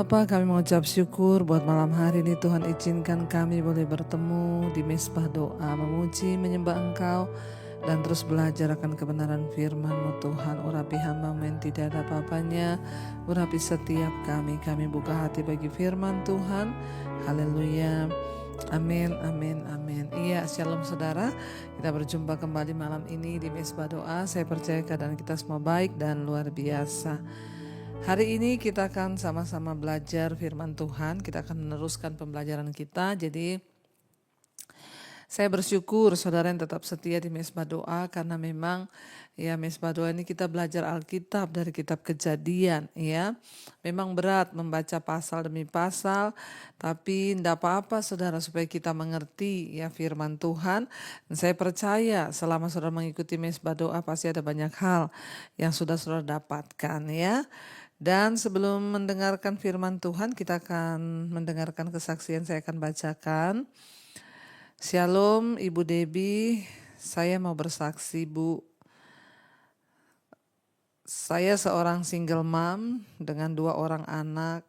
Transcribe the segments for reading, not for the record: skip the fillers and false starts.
Bapa, kami mengucap syukur buat malam hari ini. Tuhan izinkan kami boleh bertemu di mesbah doa, memuji, menyembah Engkau, dan terus belajar akan kebenaran firman-Mu Tuhan. Urapi hamba-Mu yang tidak ada apa-apanya, urapi setiap kami. Kami buka hati bagi firman Tuhan. Haleluya. Amin, amin, amin. Iya, shalom saudara. Kita berjumpa kembali malam ini di mesbah doa. Saya percaya keadaan kita semua baik dan luar biasa. Hari ini kita akan sama-sama belajar firman Tuhan. Kita akan meneruskan pembelajaran kita. Jadi saya bersyukur saudara yang tetap setia di mesbah doa, karena memang ya mesbah doa ini kita belajar Alkitab dari kitab Kejadian ya. Memang berat membaca pasal demi pasal, tapi tidak apa-apa saudara, supaya kita mengerti ya firman Tuhan. Dan saya percaya selama saudara mengikuti mesbah doa pasti ada banyak hal yang sudah saudara dapatkan ya. Dan sebelum mendengarkan firman Tuhan, kita akan mendengarkan kesaksian saya akan bacakan. Shalom Ibu Debbie, saya mau bersaksi Bu. Saya seorang single mom dengan 2 orang anak.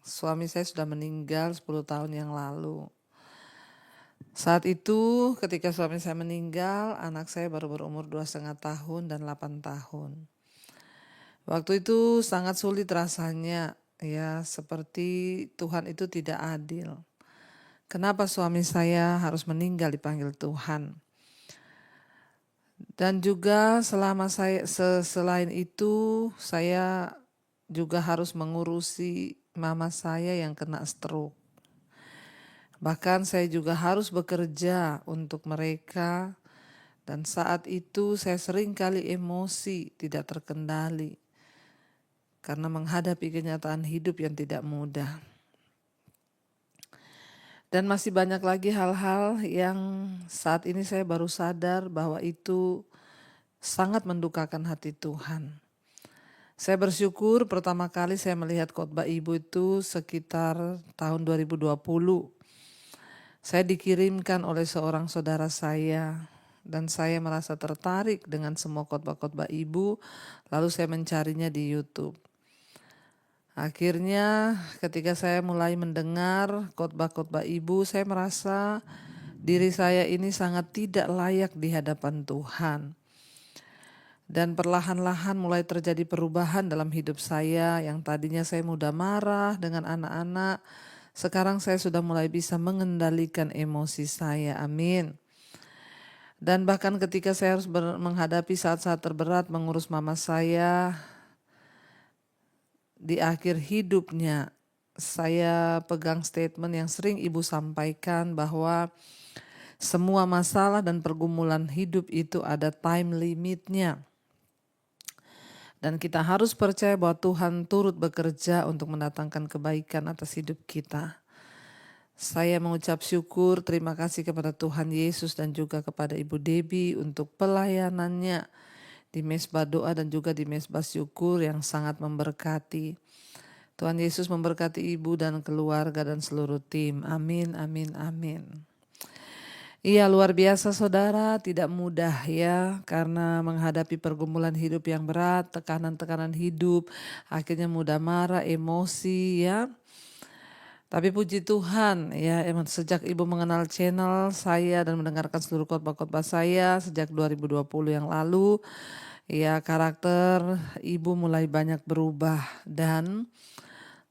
Suami saya sudah meninggal 10 tahun yang lalu. Saat itu ketika suami saya meninggal, anak saya baru berumur 2,5 tahun dan 8 tahun. Waktu itu sangat sulit rasanya ya, seperti Tuhan itu tidak adil. Kenapa suami saya harus meninggal dipanggil Tuhan? Dan juga selain itu saya juga harus mengurusi mama saya yang kena stroke. Bahkan saya juga harus bekerja untuk mereka, dan saat itu saya sering kali emosi tidak terkendali karena menghadapi kenyataan hidup yang tidak mudah. Dan masih banyak lagi hal-hal yang saat ini saya baru sadar bahwa itu sangat mendukakan hati Tuhan. Saya bersyukur pertama kali saya melihat khotbah ibu itu sekitar tahun 2020. Saya dikirimkan oleh seorang saudara saya, dan saya merasa tertarik dengan semua khotbah-khotbah ibu, lalu saya mencarinya di YouTube. Akhirnya ketika saya mulai mendengar khotbah-khotbah ibu, saya merasa diri saya ini sangat tidak layak di hadapan Tuhan. Dan perlahan-lahan mulai terjadi perubahan dalam hidup saya. Yang tadinya saya mudah marah dengan anak-anak, sekarang saya sudah mulai bisa mengendalikan emosi saya. Amin. Dan bahkan ketika saya harus menghadapi saat-saat terberat mengurus mama saya, di akhir hidupnya, saya pegang statement yang sering ibu sampaikan bahwa semua masalah dan pergumulan hidup itu ada time limitnya. Dan kita harus percaya bahwa Tuhan turut bekerja untuk mendatangkan kebaikan atas hidup kita. Saya mengucap syukur, terima kasih kepada Tuhan Yesus dan juga kepada Ibu Debbie untuk pelayanannya di mesbah doa dan juga di mesbah syukur yang sangat memberkati. Tuhan Yesus memberkati ibu dan keluarga dan seluruh tim. Amin, amin, amin. Iya, luar biasa saudara, tidak mudah ya, karena menghadapi pergumulan hidup yang berat, tekanan-tekanan hidup, akhirnya mudah marah, emosi ya. Tapi puji Tuhan ya, emang sejak ibu mengenal channel saya dan mendengarkan seluruh khotbah-khotbah saya sejak 2020 yang lalu, ya karakter ibu mulai banyak berubah. Dan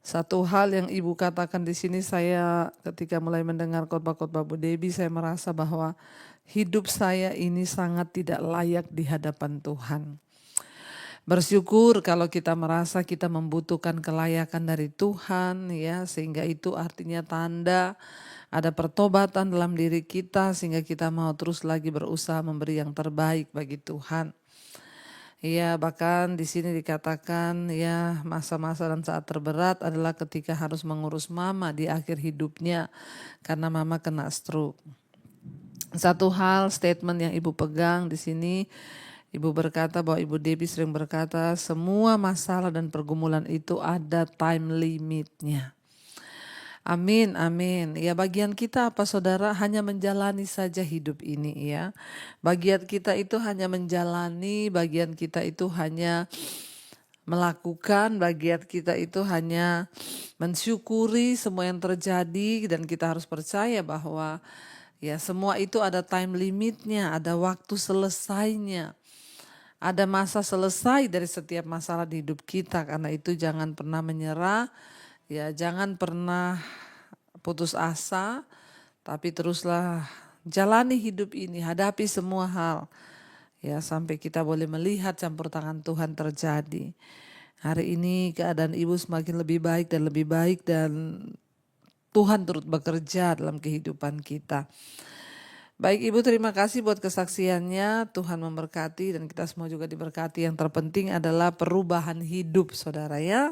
satu hal yang ibu katakan di sini, saya ketika mulai mendengar khotbah-khotbah Bu Debbie, saya merasa bahwa hidup saya ini sangat tidak layak di hadapan Tuhan. Bersyukur kalau kita merasa kita membutuhkan kelayakan dari Tuhan ya, sehingga itu artinya tanda ada pertobatan dalam diri kita sehingga kita mau terus lagi berusaha memberi yang terbaik bagi Tuhan. Ya, bahkan di sini dikatakan ya, masa-masa dan saat terberat adalah ketika harus mengurus mama di akhir hidupnya karena mama kena stroke. Satu hal statement yang ibu pegang di sini, ibu berkata bahwa Ibu Debbie sering berkata semua masalah dan pergumulan itu ada time limitnya. Amin, amin. Ya, bagian kita apa saudara? Hanya menjalani saja hidup ini ya. Bagian kita itu hanya menjalani, bagian kita itu hanya melakukan. Bagian kita itu hanya mensyukuri semua yang terjadi dan kita harus percaya bahwa ya semua itu ada time limitnya, ada waktu selesainya. Ada masa selesai dari setiap masalah di hidup kita. Karena itu jangan pernah menyerah, ya jangan pernah putus asa, tapi teruslah jalani hidup ini, hadapi semua hal. Ya sampai kita boleh melihat campur tangan Tuhan terjadi. Hari ini keadaan ibu semakin lebih baik dan Tuhan turut bekerja dalam kehidupan kita. Baik Ibu, terima kasih buat kesaksiannya. Tuhan memberkati dan kita semua juga diberkati. Yang terpenting adalah perubahan hidup, saudara ya.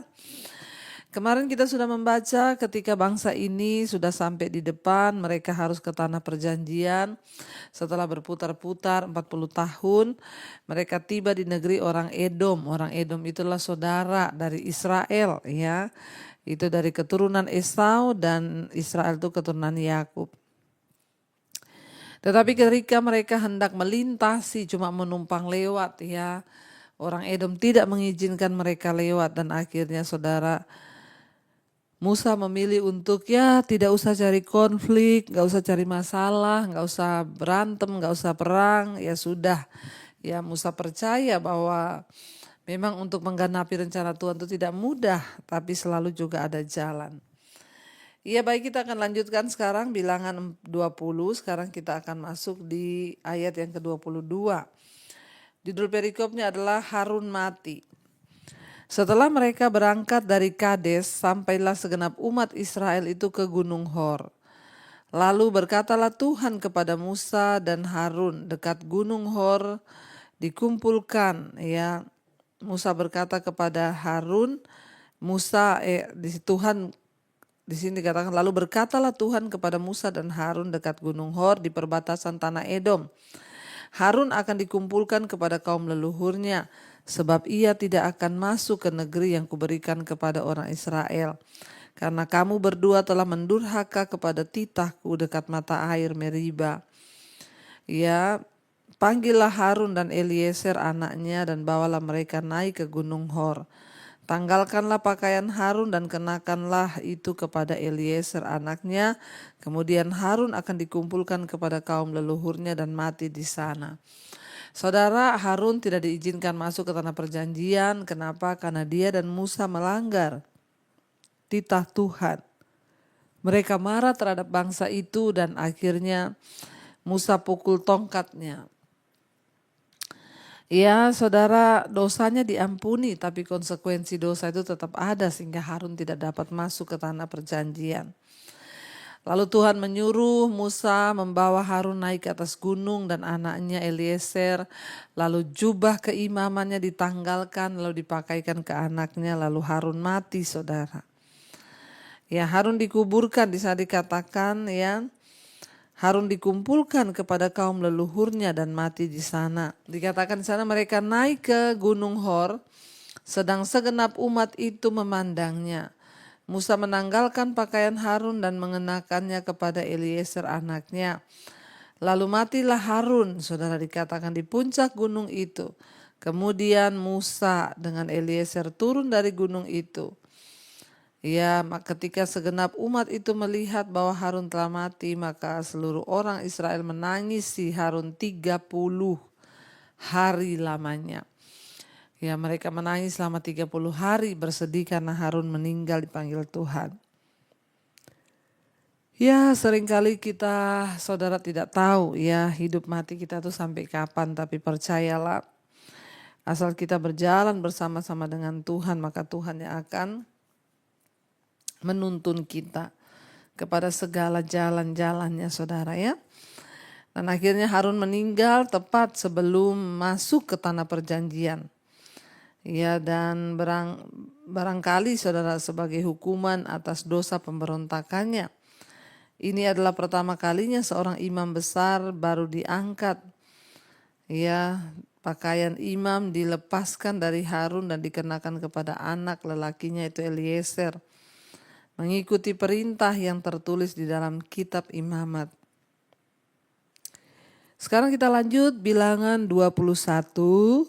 Kemarin kita sudah membaca ketika bangsa ini sudah sampai di depan, mereka harus ke tanah perjanjian. Setelah berputar-putar 40 tahun, mereka tiba di negeri orang Edom. Orang Edom itulah saudara dari Israel ya. Itu dari keturunan Esau dan Israel itu keturunan Yakub. Tetapi ketika mereka hendak melintasi cuma menumpang lewat ya, orang Edom tidak mengizinkan mereka lewat dan akhirnya saudara Musa memilih untuk ya tidak usah cari konflik, gak usah cari masalah, gak usah berantem, gak usah perang, ya sudah. Ya Musa percaya bahwa memang untuk menggenapi rencana Tuhan itu tidak mudah, tapi selalu juga ada jalan. Iya baik, kita akan lanjutkan sekarang bilangan 20, sekarang kita akan masuk di ayat yang ke-22. Judul perikopnya adalah Harun mati. Setelah mereka berangkat dari Kades, sampailah segenap umat Israel itu ke Gunung Hor. Lalu berkatalah Tuhan kepada Musa dan Harun dekat Gunung Hor dikumpulkan ya. Musa berkata kepada Harun, Tuhan di sini dikatakan, lalu berkatalah Tuhan kepada Musa dan Harun dekat Gunung Hor di perbatasan tanah Edom. Harun akan dikumpulkan kepada kaum leluhurnya, sebab ia tidak akan masuk ke negeri yang kuberikan kepada orang Israel. Karena kamu berdua telah mendurhaka kepada titahku dekat mata air Meriba. Ya, panggillah Harun dan Eliezer anaknya dan bawalah mereka naik ke Gunung Hor. Tanggalkanlah pakaian Harun dan kenakanlah itu kepada Eliezer anaknya. Kemudian Harun akan dikumpulkan kepada kaum leluhurnya dan mati di sana. Saudara, Harun tidak diizinkan masuk ke tanah perjanjian. Kenapa? Karena dia dan Musa melanggar titah Tuhan. Mereka marah terhadap bangsa itu dan akhirnya Musa pukul tongkatnya. Ya saudara, dosanya diampuni tapi konsekuensi dosa itu tetap ada sehingga Harun tidak dapat masuk ke tanah perjanjian. Lalu Tuhan menyuruh Musa membawa Harun naik ke atas gunung dan anaknya Eliezer. Lalu jubah keimamannya ditanggalkan lalu dipakaikan ke anaknya, lalu Harun mati saudara. Ya Harun dikuburkan, di sana dikatakan ya, Harun dikumpulkan kepada kaum leluhurnya dan mati di sana. Dikatakan di sana mereka naik ke Gunung Hor, sedang segenap umat itu memandangnya. Musa menanggalkan pakaian Harun dan mengenakannya kepada Eliezer anaknya. Lalu matilah Harun, saudara, dikatakan di puncak gunung itu. Kemudian Musa dengan Eliezer turun dari gunung itu. Ya, ketika segenap umat itu melihat bahwa Harun telah mati, maka seluruh orang Israel menangisi Harun 30 hari lamanya. Ya, mereka menangis selama 30 hari bersedih karena Harun meninggal dipanggil Tuhan. Ya, seringkali kita saudara tidak tahu ya hidup mati kita tuh sampai kapan, tapi percayalah asal kita berjalan bersama-sama dengan Tuhan, maka Tuhan yang akan menuntun kita kepada segala jalan-jalannya saudara ya. Dan akhirnya Harun meninggal tepat sebelum masuk ke tanah perjanjian. Ya, dan barangkali saudara sebagai hukuman atas dosa pemberontakannya. Ini adalah pertama kalinya seorang imam besar baru diangkat. Ya, pakaian imam dilepaskan dari Harun dan dikenakan kepada anak lelakinya itu Eliezer. Mengikuti perintah yang tertulis di dalam kitab imamat. Sekarang kita lanjut bilangan 21,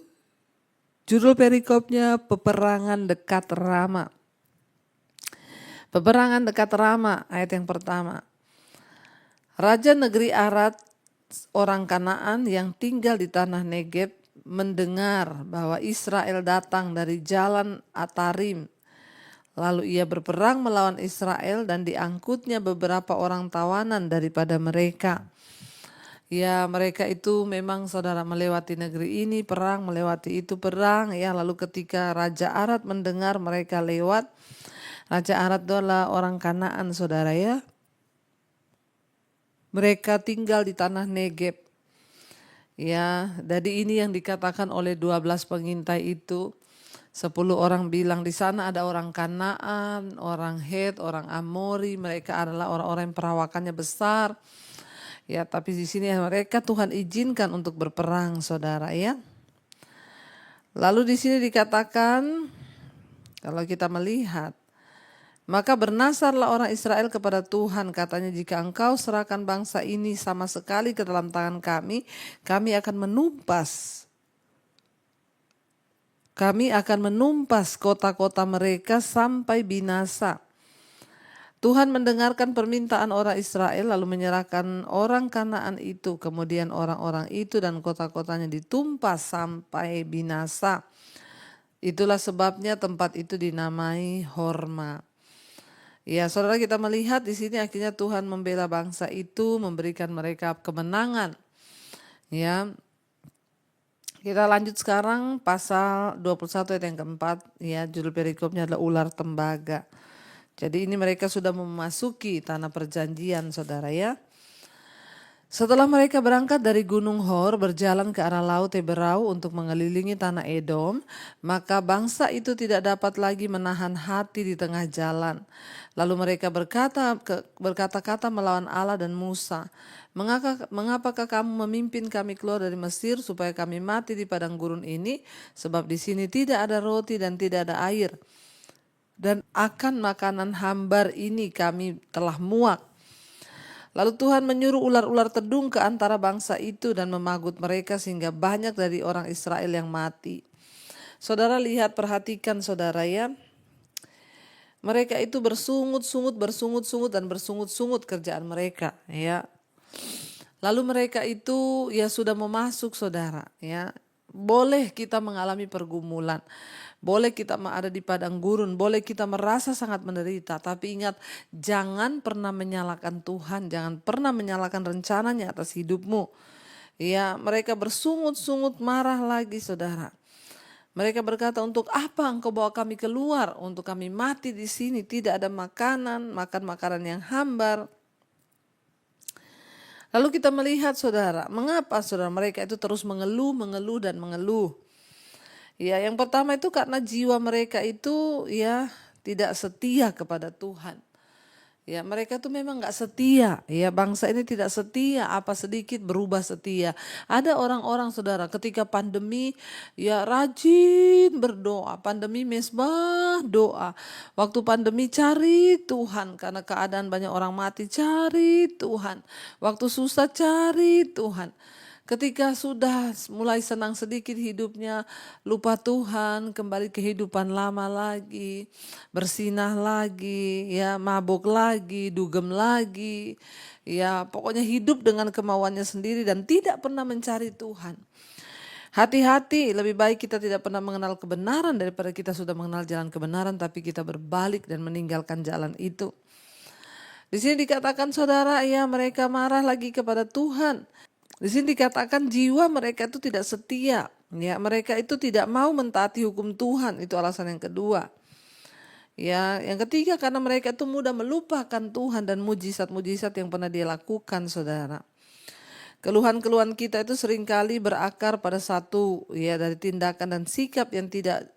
Judul perikopnya peperangan dekat Rama. Peperangan dekat Rama, ayat yang pertama. Raja negeri Arad, orang Kanaan yang tinggal di tanah Negeb, mendengar bahwa Israel datang dari jalan Atarim. Lalu ia berperang melawan Israel dan diangkutnya beberapa orang tawanan daripada mereka. Ya, mereka itu memang saudara melewati negeri ini perang, melewati itu perang. Ya, lalu ketika Raja Arad mendengar mereka lewat, Raja Arad adalah orang Kanaan saudara ya. Mereka tinggal di tanah Negeb. Ya, jadi ini yang dikatakan oleh 12 pengintai itu. 10 orang bilang di sana ada orang Kanaan, orang Het, orang Amori. Mereka adalah orang-orang yang perawakannya besar. Ya, tapi di sini mereka Tuhan izinkan untuk berperang, saudara ya. Lalu di sini dikatakan, kalau kita melihat, maka bernasarlah orang Israel kepada Tuhan, katanya jika engkau serahkan bangsa ini sama sekali ke dalam tangan kami akan menumpas. Kami akan menumpas kota-kota mereka sampai binasa. Tuhan mendengarkan permintaan orang Israel lalu menyerahkan orang Kanaan itu. Kemudian orang-orang itu dan kota-kotanya ditumpas sampai binasa. Itulah sebabnya tempat itu dinamai Horma. Ya, saudara, kita melihat di sini akhirnya Tuhan membela bangsa itu, memberikan mereka kemenangan. Ya. Kita lanjut sekarang pasal 21 ayat yang keempat. Ya, judul perikopnya adalah ular tembaga. Jadi ini mereka sudah memasuki tanah perjanjian, saudara ya. Setelah mereka berangkat dari Gunung Hor berjalan ke arah Laut Teberau untuk mengelilingi tanah Edom, maka bangsa itu tidak dapat lagi menahan hati di tengah jalan. Lalu mereka berkata-kata melawan Allah dan Musa, mengapakah kamu memimpin kami keluar dari Mesir supaya kami mati di padang gurun ini? Sebab di sini tidak ada roti dan tidak ada air. Dan akan makanan hambar ini kami telah muak. Lalu Tuhan menyuruh ular-ular tedung ke antara bangsa itu dan memagut mereka sehingga banyak dari orang Israel yang mati. Saudara lihat, perhatikan saudara ya. Mereka itu bersungut-sungut dan bersungut-sungut kerjaan mereka ya. Lalu mereka itu ya sudah memasuk saudara ya. Boleh kita mengalami pergumulan. Boleh kita ada di padang gurun, boleh kita merasa sangat menderita. Tapi ingat, jangan pernah menyalahkan Tuhan, jangan pernah menyalahkan rencananya atas hidupmu. Ya, mereka bersungut-sungut marah lagi saudara. Mereka berkata, untuk apa engkau bawa kami keluar? Untuk kami mati di sini, tidak ada makanan, makan makanan yang hambar. Lalu kita melihat saudara, mengapa saudara mereka itu terus mengeluh dan mengeluh. Ya, yang pertama itu karena jiwa mereka itu ya tidak setia kepada Tuhan. Ya, mereka tuh memang gak setia. Ya, bangsa ini tidak setia, apa sedikit berubah setia. Ada orang-orang saudara ketika pandemi ya rajin berdoa. Pandemi mesbah doa. Waktu pandemi cari Tuhan, karena keadaan banyak orang mati, cari Tuhan. Waktu susah cari Tuhan. Ketika sudah mulai senang sedikit hidupnya, lupa Tuhan, kembali kehidupan lama lagi, bersinah lagi, ya mabuk lagi, dugem lagi, ya pokoknya hidup dengan kemauannya sendiri dan tidak pernah mencari Tuhan. Hati-hati, lebih baik kita tidak pernah mengenal kebenaran daripada kita sudah mengenal jalan kebenaran tapi kita berbalik dan meninggalkan jalan itu. Di sini dikatakan saudara, ya mereka marah lagi kepada Tuhan. Di sini dikatakan jiwa mereka itu tidak setia. Ya, mereka itu tidak mau mentaati hukum Tuhan. Itu alasan yang kedua. Ya, yang ketiga karena mereka itu mudah melupakan Tuhan dan mujizat-mujizat yang pernah dia lakukan, saudara. Keluhan-keluhan kita itu seringkali berakar pada satu ya dari tindakan dan sikap yang tidak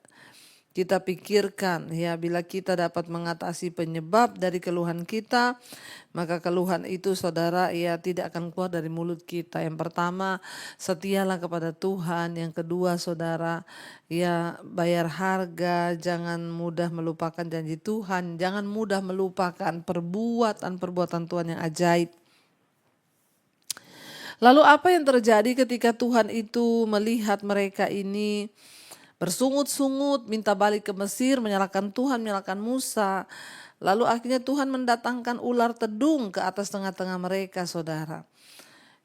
kita pikirkan. Ya, bila kita dapat mengatasi penyebab dari keluhan kita, maka keluhan itu saudara ya tidak akan keluar dari mulut kita. Yang pertama, setialah kepada Tuhan. Yang kedua saudara, ya bayar harga, jangan mudah melupakan janji Tuhan, jangan mudah melupakan perbuatan Tuhan yang ajaib. Lalu apa yang terjadi ketika Tuhan itu melihat mereka ini bersungut-sungut, minta balik ke Mesir, menyalahkan Tuhan, menyalahkan Musa. Lalu akhirnya Tuhan mendatangkan ular tedung ke atas tengah-tengah mereka, saudara.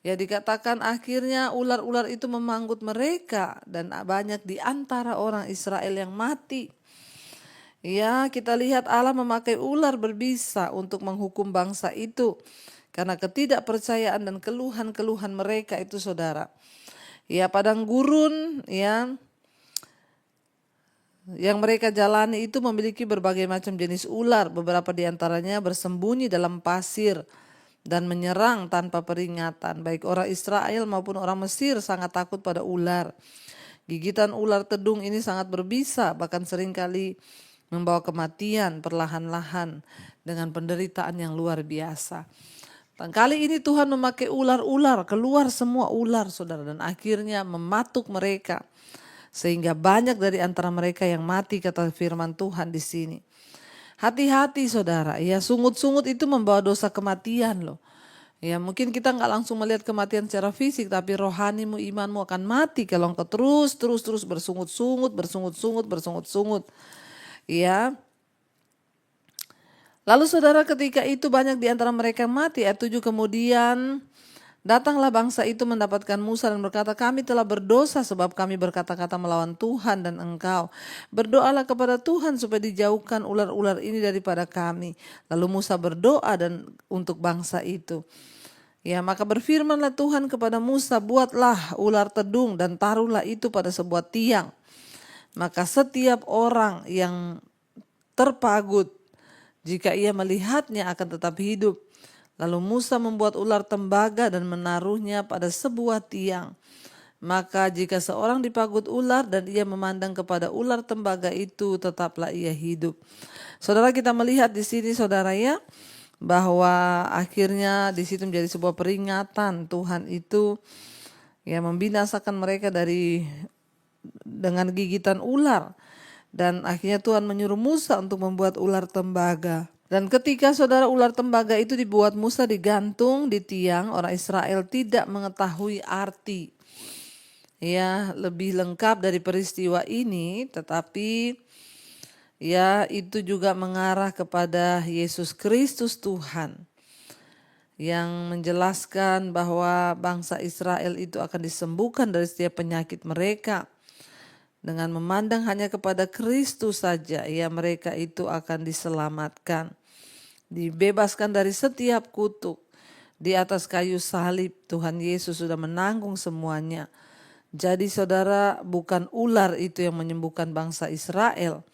Ya, dikatakan akhirnya ular-ular itu memanggut mereka dan banyak di antara orang Israel yang mati. Ya, kita lihat Allah memakai ular berbisa untuk menghukum bangsa itu karena ketidakpercayaan dan keluhan-keluhan mereka itu, saudara. Ya, padang gurun ya yang mereka jalani itu memiliki berbagai macam jenis ular. Beberapa di antaranya bersembunyi dalam pasir dan menyerang tanpa peringatan. Baik orang Israel maupun orang Mesir sangat takut pada ular. Gigitan ular tedung ini sangat berbisa, bahkan seringkali membawa kematian perlahan-lahan dengan penderitaan yang luar biasa. Dan kali ini Tuhan memakai ular-ular, keluar semua ular, saudara, dan akhirnya mematuk mereka. Sehingga banyak dari antara mereka yang mati, kata firman Tuhan di sini. Hati-hati, saudara, ya, sungut-sungut itu membawa dosa kematian loh. Ya, mungkin kita nggak langsung melihat kematian secara fisik, tapi rohanimu, imanmu akan mati kalau engkau terus bersungut-sungut. Ya. Lalu saudara, ketika itu banyak di antara mereka yang mati. Ayat 7, kemudian datanglah bangsa itu mendapatkan Musa dan berkata, kami telah berdosa sebab kami berkata-kata melawan Tuhan dan engkau. Berdoalah kepada Tuhan supaya dijauhkan ular-ular ini daripada kami. Lalu Musa berdoa dan untuk bangsa itu. Ya, maka berfirmanlah Tuhan kepada Musa, buatlah ular tedung dan taruhlah itu pada sebuah tiang. Maka setiap orang yang terpagut, jika ia melihatnya akan tetap hidup. Lalu Musa membuat ular tembaga dan menaruhnya pada sebuah tiang. Maka jika seorang dipagut ular dan ia memandang kepada ular tembaga itu, tetaplah ia hidup. Saudara, kita melihat di sini, saudara, ya, bahwa akhirnya di situ menjadi sebuah peringatan. Tuhan itu ya membinasakan mereka dengan gigitan ular. Dan akhirnya Tuhan menyuruh Musa untuk membuat ular tembaga. Dan ketika saudara ular tembaga itu dibuat, Musa digantung di tiang, orang Israel tidak mengetahui arti. Ya, lebih lengkap dari peristiwa ini, tetapi ya itu juga mengarah kepada Yesus Kristus Tuhan. Yang menjelaskan bahwa bangsa Israel itu akan disembuhkan dari setiap penyakit mereka. Dengan memandang hanya kepada Kristus saja, ya, mereka itu akan diselamatkan. Dibebaskan dari setiap kutuk. Di atas kayu salib Tuhan Yesus sudah menanggung semuanya. Jadi saudara, bukan ular itu yang menyembuhkan bangsa Israel,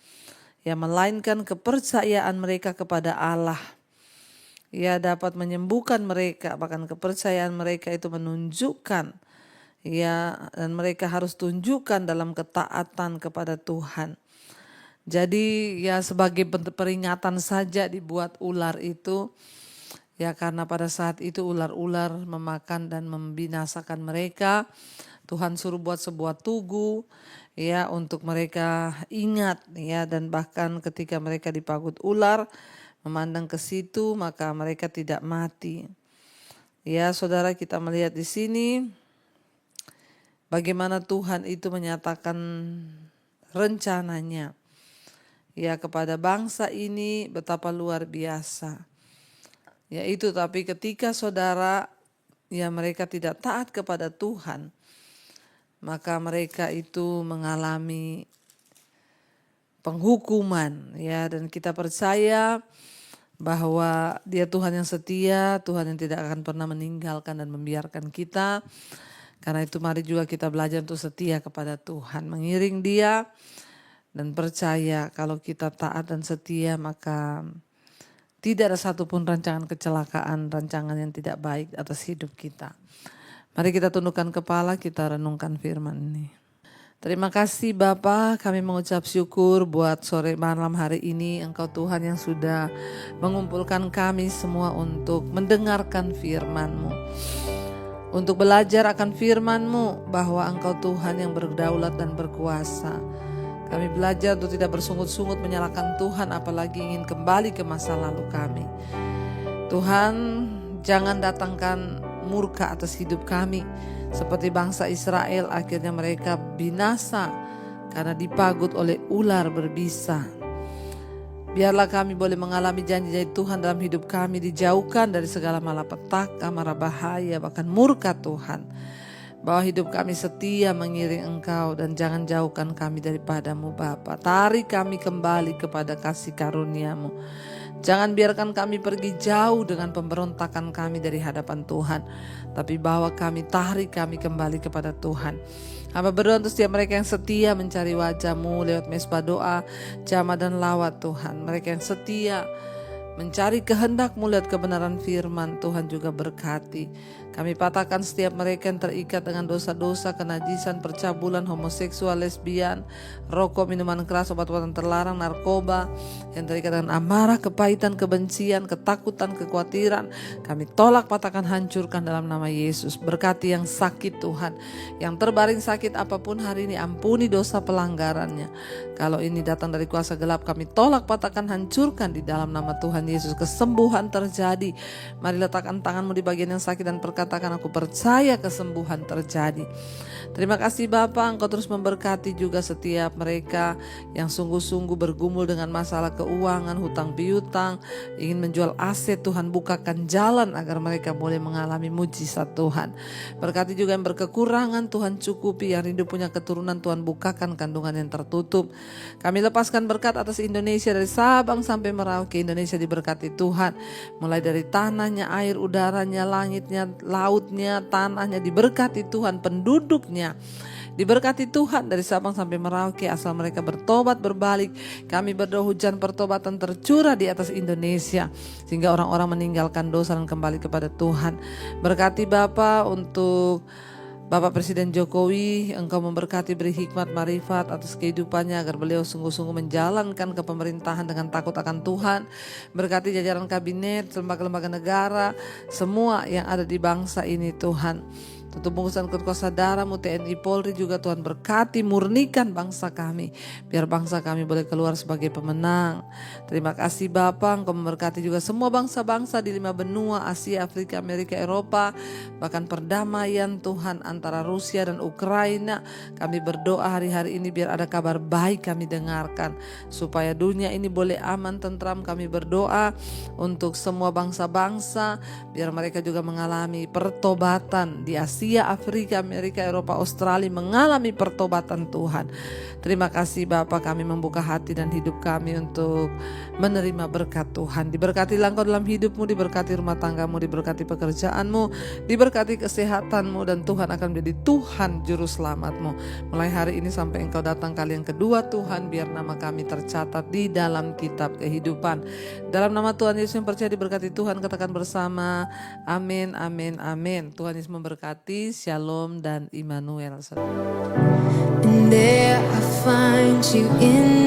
ya, melainkan kepercayaan mereka kepada Allah. Ya, dapat menyembuhkan mereka, bahkan kepercayaan mereka itu menunjukkan, ya, dan mereka harus tunjukkan dalam ketaatan kepada Tuhan. Jadi ya sebagai peringatan saja dibuat ular itu, ya, karena pada saat itu ular-ular memakan dan membinasakan mereka. Tuhan suruh buat sebuah tugu, ya, untuk mereka ingat, ya, dan bahkan ketika mereka dipagut ular, memandang ke situ, maka mereka tidak mati. Ya, saudara, kita melihat di sini bagaimana Tuhan itu menyatakan rencananya, ya, kepada bangsa ini betapa luar biasa. Ya itu, tapi ketika saudara, ya, mereka tidak taat kepada Tuhan, maka mereka itu mengalami penghukuman, ya, dan kita percaya bahwa Dia Tuhan yang setia, Tuhan yang tidak akan pernah meninggalkan dan membiarkan kita. Karena itu mari juga kita belajar untuk setia kepada Tuhan, mengiring Dia, dan percaya kalau kita taat dan setia, maka tidak ada satupun rancangan kecelakaan, rancangan yang tidak baik atas hidup kita. Mari kita tundukkan kepala, kita renungkan firman ini. Terima kasih Bapa, kami mengucap syukur buat sore malam hari ini, Engkau Tuhan yang sudah mengumpulkan kami semua untuk mendengarkan firman-Mu. Untuk belajar akan firman-Mu bahwa Engkau Tuhan yang berdaulat dan berkuasa. Kami belajar untuk tidak bersungut-sungut menyalahkan Tuhan, apalagi ingin kembali ke masa lalu kami. Tuhan, jangan datangkan murka atas hidup kami. Seperti bangsa Israel, akhirnya mereka binasa karena dipagut oleh ular berbisa. Biarlah kami boleh mengalami janji-janji Tuhan dalam hidup kami, dijauhkan dari segala malapetaka, mara bahaya, bahkan murka Tuhan. Bahwa hidup kami setia mengiring Engkau dan jangan jauhkan kami daripadamu Bapa. Tarik kami kembali kepada kasih karunia-Mu. Jangan biarkan kami pergi jauh dengan pemberontakan kami dari hadapan Tuhan, tapi bawa kami, tarik kami kembali kepada Tuhan. Hamba berdoa untuk setiap mereka yang setia mencari wajah-Mu lewat mesbah doa, jamaah dan lawat Tuhan. Mereka yang setia mencari kehendak-Mu lewat kebenaran firman, Tuhan juga berkati. Kami patahkan setiap mereka yang terikat dengan dosa-dosa, kenajisan, percabulan, homoseksual, lesbian, rokok, minuman keras, obat-obatan terlarang, narkoba, yang terikat dengan amarah, kepahitan, kebencian, ketakutan, kekhawatiran. Kami tolak, patahkan, hancurkan dalam nama Yesus. Berkati yang sakit Tuhan, yang terbaring sakit apapun hari ini, ampuni dosa pelanggarannya. Kalau ini datang dari kuasa gelap, kami tolak, patahkan, hancurkan di dalam nama Tuhan Yesus. Kesembuhan terjadi. Mari letakkan tanganmu di bagian yang sakit dan katakan, aku percaya kesembuhan terjadi. Terima kasih Bapa, Engkau terus memberkati juga setiap mereka yang sungguh-sungguh bergumul dengan masalah keuangan, hutang piutang, ingin menjual aset. Tuhan bukakan jalan agar mereka boleh mengalami mujizat Tuhan. Berkati juga yang berkekurangan, Tuhan cukupi. Yang rindu punya keturunan, Tuhan bukakan kandungan yang tertutup. Kami lepaskan berkat atas Indonesia dari Sabang sampai Merauke. Indonesia diberkati Tuhan, mulai dari tanahnya, air, udaranya, langitnya, lautnya, tanahnya diberkati Tuhan, penduduknya diberkati Tuhan dari Sabang sampai Merauke. Asal mereka bertobat berbalik, kami berdoa hujan pertobatan tercurah di atas Indonesia, sehingga orang-orang meninggalkan dosa dan kembali kepada Tuhan. Berkati Bapa untuk Bapak Presiden Jokowi, Engkau memberkati, beri hikmat marifat atas kehidupannya agar beliau sungguh-sungguh menjalankan kepemerintahan dengan takut akan Tuhan. Berkati jajaran kabinet, lembaga-lembaga negara, semua yang ada di bangsa ini Tuhan. Tutup bungkusan kuasa darah-Mu, TNI Polri juga Tuhan berkati, murnikan bangsa kami, biar bangsa kami boleh keluar sebagai pemenang. Terima kasih Bapa, Engkau memberkati juga semua bangsa-bangsa di 5 benua, Asia, Afrika, Amerika, Eropa, bahkan perdamaian Tuhan antara Rusia dan Ukraina. Kami berdoa hari-hari ini biar ada kabar baik kami dengarkan, supaya dunia ini boleh aman, tentram. Kami berdoa untuk semua bangsa-bangsa, biar mereka juga mengalami pertobatan di Asia, Afrika, Amerika, Eropa, Australia, mengalami pertobatan Tuhan. Terima kasih Bapa, kami membuka hati dan hidup kami untuk menerima berkat Tuhan. Diberkatilah Engkau dalam hidupmu, diberkati rumah tanggamu, diberkati pekerjaanmu, diberkati kesehatanmu, dan Tuhan akan menjadi Tuhan juru selamatmu. Mulai hari ini sampai Engkau datang kali yang kedua Tuhan, biar nama kami tercatat di dalam kitab kehidupan. Dalam nama Tuhan Yesus yang percaya diberkati Tuhan, katakan bersama, amin, amin, amin. Tuhan Yesus memberkati. Shalom dan Immanuel. And there I find you in